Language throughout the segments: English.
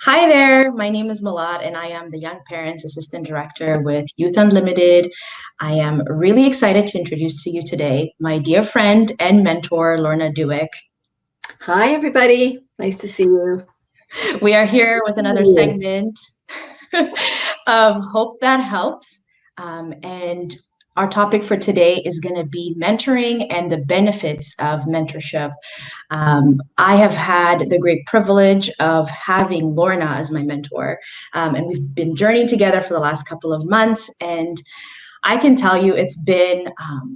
Hi there, my name is Melat, and I am the Young Parents Assistant Director with Youth Unlimited. I am really excited to introduce to you today my dear friend and mentor, Lorna Dueck. Hi, everybody. Nice to see you. We are here with another segment of Hope That Helps. And our topic for today is going to be mentoring and the benefits of mentorship. I have had the great privilege of having Lorna as my mentor, and we've been journeying together for the last couple of months. And I can tell you it's been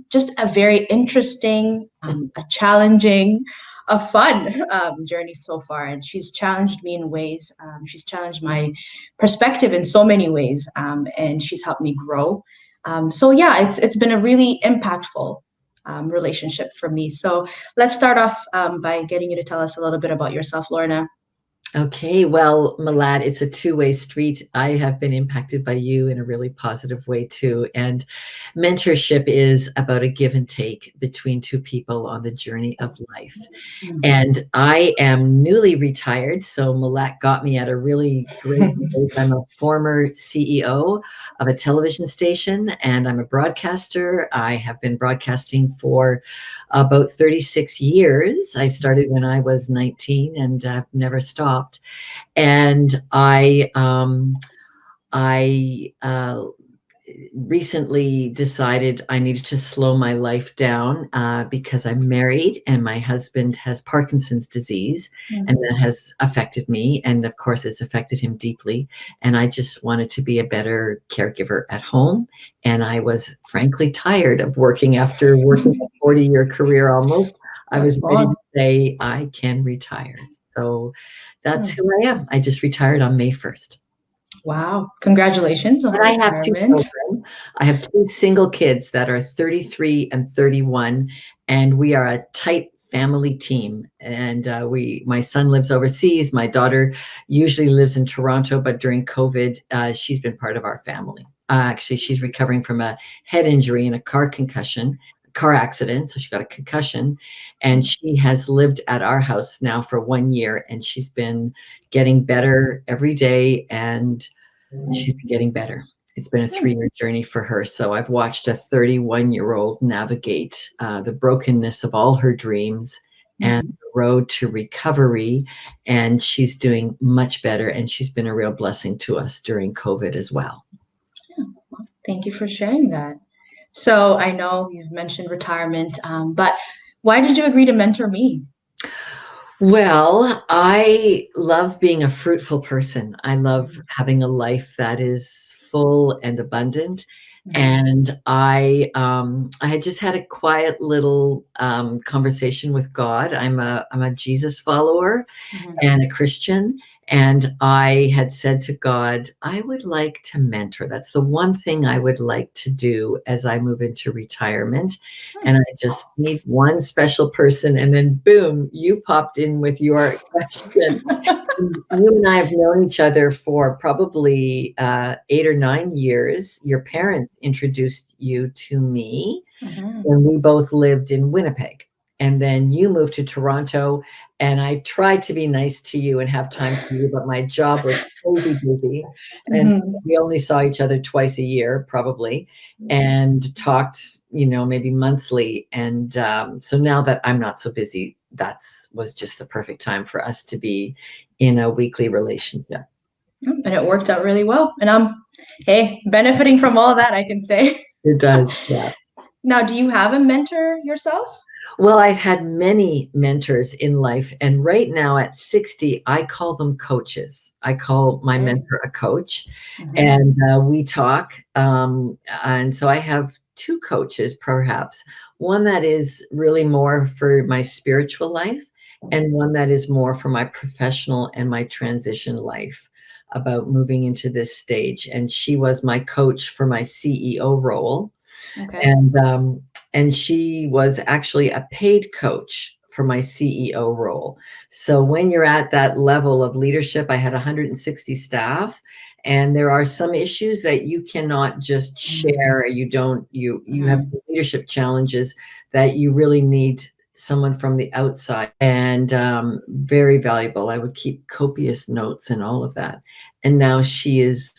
just a very interesting, a challenging, a fun journey so far. And she's challenged me in ways, she's challenged my perspective in so many ways, and she's helped me grow. So yeah, it's been a really impactful relationship for me. So let's start off by getting you to tell us a little bit about yourself, Lorna. Okay, well, Malad, it's a two-way street. I have been impacted by you in a really positive way too. And mentorship is about a give and take between two people on the journey of life. And I am newly retired, so Malak got me at a really great place. I'm a former CEO of a television station, and I'm a broadcaster. I have been broadcasting for about 36 years. I started when I was 19 and have never stopped. And I recently decided I needed to slow my life down because I'm married and my husband has Parkinson's disease, and that has affected me. And of course, it's affected him deeply. And I just wanted to be a better caregiver at home. And I was frankly tired of working after working a 40-year career almost. I was ready to say, I can retire. So that's who I am. I just retired on May 1st. Wow. Congratulations on And I have two retirement. children. I have two single kids that are 33 and 31, and we are a tight family team. And my son lives overseas. My daughter usually lives in Toronto, but during COVID, she's been part of our family. Actually, she's recovering from a head injury and a car accident. So she got a concussion, and she has lived at our house now for 1 year, and she's been getting better every day. And she's been getting better. It's been a 3-year journey for her. So I've watched a 31-year-old navigate the brokenness of all her dreams and the road to recovery. And she's doing much better. And she's been a real blessing to us during COVID as well. Thank you for sharing that. So I know you've mentioned retirement, but why did you agree to mentor me? Well, I love being a fruitful person. I love having a life that is full and abundant. And I had just had a quiet little conversation with God. I'm a Jesus follower and a Christian. And I had said to God, I would like to mentor. That's the one thing I would like to do as I move into retirement. And I just need one special person. And then, boom, you popped in with your question. You and I have known each other for probably 8 or 9 years. Your parents introduced you to me when we both lived in Winnipeg. And then you moved to Toronto, and I tried to be nice to you and have time for you, but my job was totally busy. And we only saw each other twice a year, probably, and talked, maybe monthly. And so now that I'm not so busy, was just the perfect time for us to be in a weekly relationship. And it worked out really well. And I'm, benefiting from all of that, I can say. It does, yeah. Now, do you have a mentor yourself? Well, I've had many mentors in life. And right now at 60, I call them coaches. I call my mentor a coach. And we talk. And so I have two coaches, perhaps. One that is really more for my spiritual life, and one that is more for my professional and my transition life about moving into this stage. And she was my coach for my CEO role. Okay. And she was actually a paid coach for my CEO role. So when you're at that level of leadership, I had 160 staff, and there are some issues that you cannot just share. You have leadership challenges that you really need someone from the outside, and very valuable. I would keep copious notes and all of that. And now she is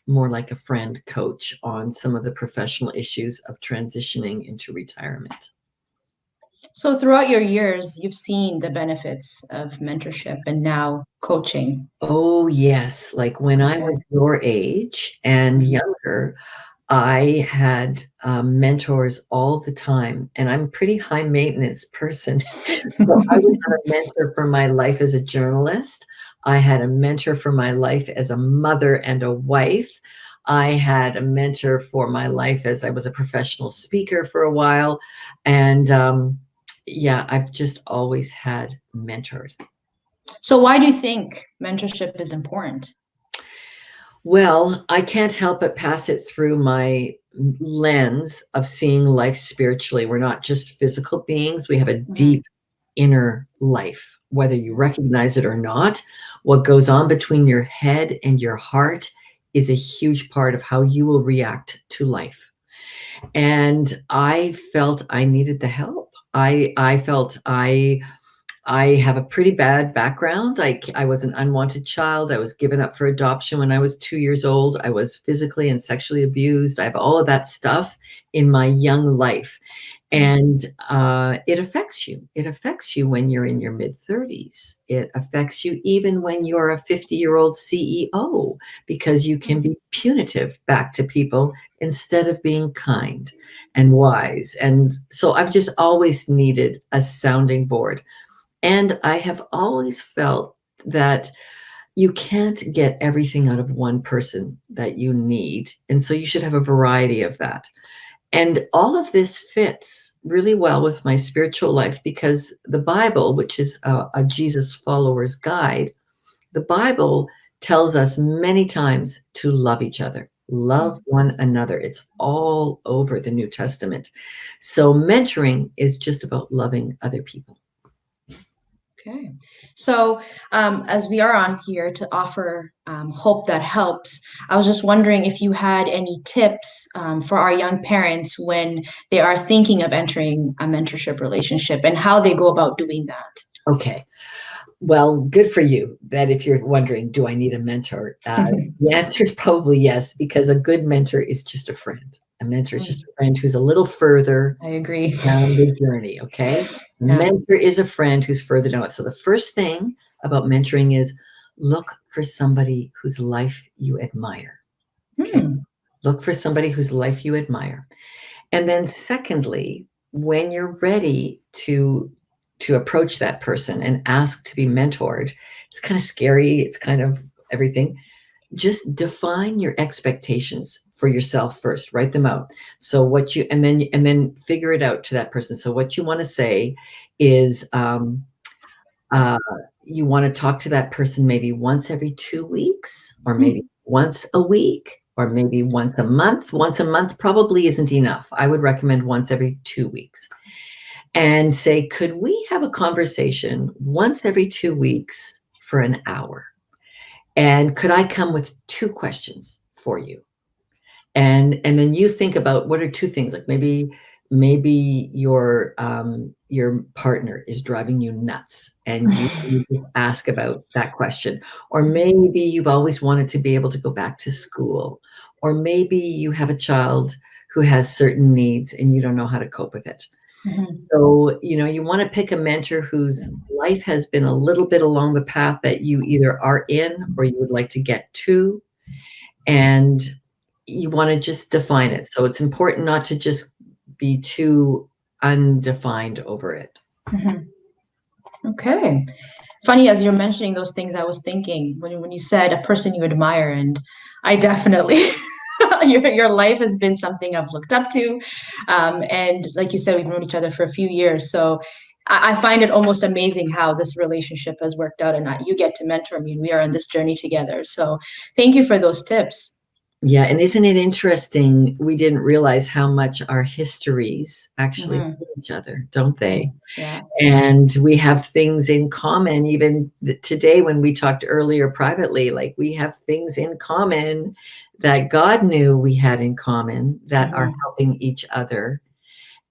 more like a friend coach on some of the professional issues of transitioning into retirement. So throughout your years, you've seen the benefits of mentorship and now coaching. Oh, yes. Like when I Okay. was your age and Mhm. younger, I had mentors all the time, and I'm a pretty high maintenance person. So I would have a mentor for my life as a journalist. I had a mentor for my life as a mother and a wife. I had a mentor for my life as I was a professional speaker for a while. And yeah, I've just always had mentors. So why do you think mentorship is important? Well, I can't help but pass it through my lens of seeing life spiritually. We're not just physical beings, we have a Mhm. deep inner life, whether you recognize it or not. What goes on between your head and your heart is a huge part of how you will react to life. And I felt I needed the help. I felt I have a pretty bad background. I was an unwanted child. I was given up for adoption when I was 2 years old. I was physically and sexually abused. I have all of that stuff in my young life. And it affects you. It affects you when you're in your mid 30s. It affects you even when you're a 50-year-old CEO, because you can be punitive back to people instead of being kind and wise. And so I've just always needed a sounding board. And I have always felt that you can't get everything out of one person that you need. And so you should have a variety of that. And all of this fits really well with my spiritual life because the Bible, which is a Jesus follower's guide, the Bible tells us many times to love each other, love one another. It's all over the New Testament. So mentoring is just about loving other people. Okay. So, as we are on here to offer hope that helps, I was just wondering if you had any tips for our young parents when they are thinking of entering a mentorship relationship and how they go about doing that. Okay. Well, good for you. That if you're wondering, do I need a mentor? The answer is probably yes, because a good mentor is just a friend. A mentor is just a friend who's a little further I agree. down the journey. Okay. A Yeah. mentor is a friend who's further down. So the first thing about mentoring is look for somebody whose life you admire. Okay. Hmm. Look for somebody whose life you admire. And then secondly, when you're ready to approach that person and ask to be mentored, it's kind of scary, it's kind of everything. Just define your expectations for yourself first. Write them out. So what you and then figure it out to that person. So what you want to say is uh, you want to talk to that person maybe once every 2 weeks, or maybe once a week, or maybe once a month. Once a month probably isn't enough. I would recommend once every 2 weeks. And say, could we have a conversation once every 2 weeks for an hour? And could I come with two questions for you? And then you think about what are two things, like maybe your partner is driving you nuts and you just ask about that question, or maybe you've always wanted to be able to go back to school, or maybe you have a child who has certain needs and you don't know how to cope with it. Mhm. So you want to pick a mentor whose life has been a little bit along the path that you either are in or you would like to get to, and you want to just define it. So it's important not to just be too undefined over it. Mhm. Okay. Funny as you're mentioning those things, I was thinking when you said a person you admire, and I definitely your life has been something I've looked up to, and like you said, we've known each other for a few years, so I find it almost amazing how this relationship has worked out, and that you get to mentor me, and we are on this journey together. So thank you for those tips. Yeah, and isn't it interesting? We didn't realize how much our histories actually Hmm. fit each other, don't they? Yeah. And we have things in common. Even today, when we talked earlier privately, like we have things in common that God knew we had in common that are Hmm. helping each other.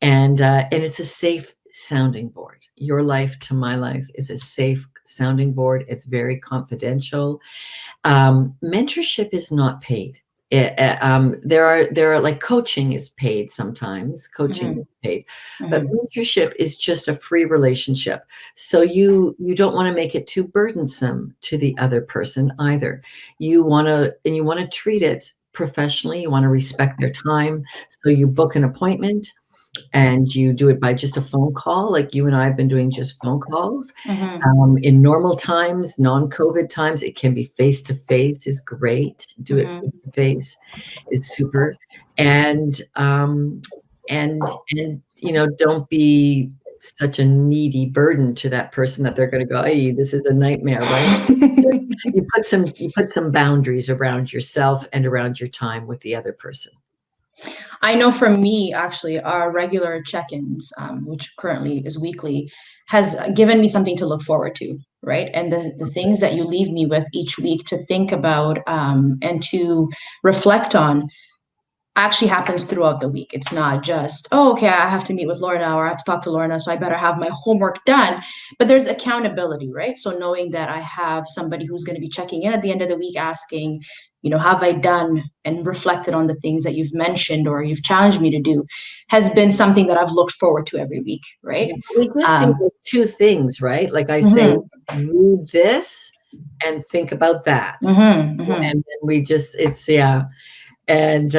And it's a sounding board. Your life to my life is a safe sounding board. It's very confidential. Mentorship is not paid. There are like coaching is paid sometimes. Coaching is paid, but mentorship is just a free relationship. So you don't want to make it too burdensome to the other person either. You want to treat it professionally. You want to respect their time. So you book an appointment and you do it by just a phone call, like you and I have been doing just phone calls. In normal times, non-COVID times, it can be face-to-face is great. Do it face-to-face is super. And don't be such a needy burden to that person that they're going to go, hey, this is a nightmare, right? You put some boundaries around yourself and around your time with the other person. I know for me, actually, our regular check-ins, which currently is weekly, has given me something to look forward to, right? And the things that you leave me with each week to think about and to reflect on actually happens throughout the week. It's not just, oh, okay, I have to meet with Lorna or I have to talk to Lorna, so I better have my homework done. But there's accountability, right? So knowing that I have somebody who's going to be checking in at the end of the week asking, have I done and reflected on the things that you've mentioned or you've challenged me to do has been something that I've looked forward to every week, right? Yeah, we just do two things, right? Like I say, read this and think about that. And then and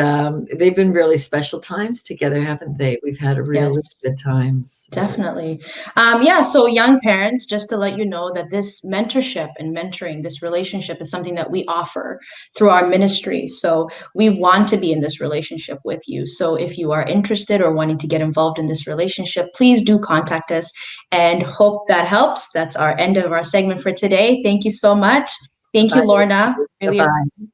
they've been really special times together, haven't they? We've had a really good times. Definitely. So young parents, just to let you know that this mentorship and mentoring, this relationship is something that we offer through our ministry. So we want to be in this relationship with you. So if you are interested or wanting to get involved in this relationship, please do contact us and hope that helps. That's our end of our segment for today. Thank you so much. Thank you, Lorna. Really Bye-bye.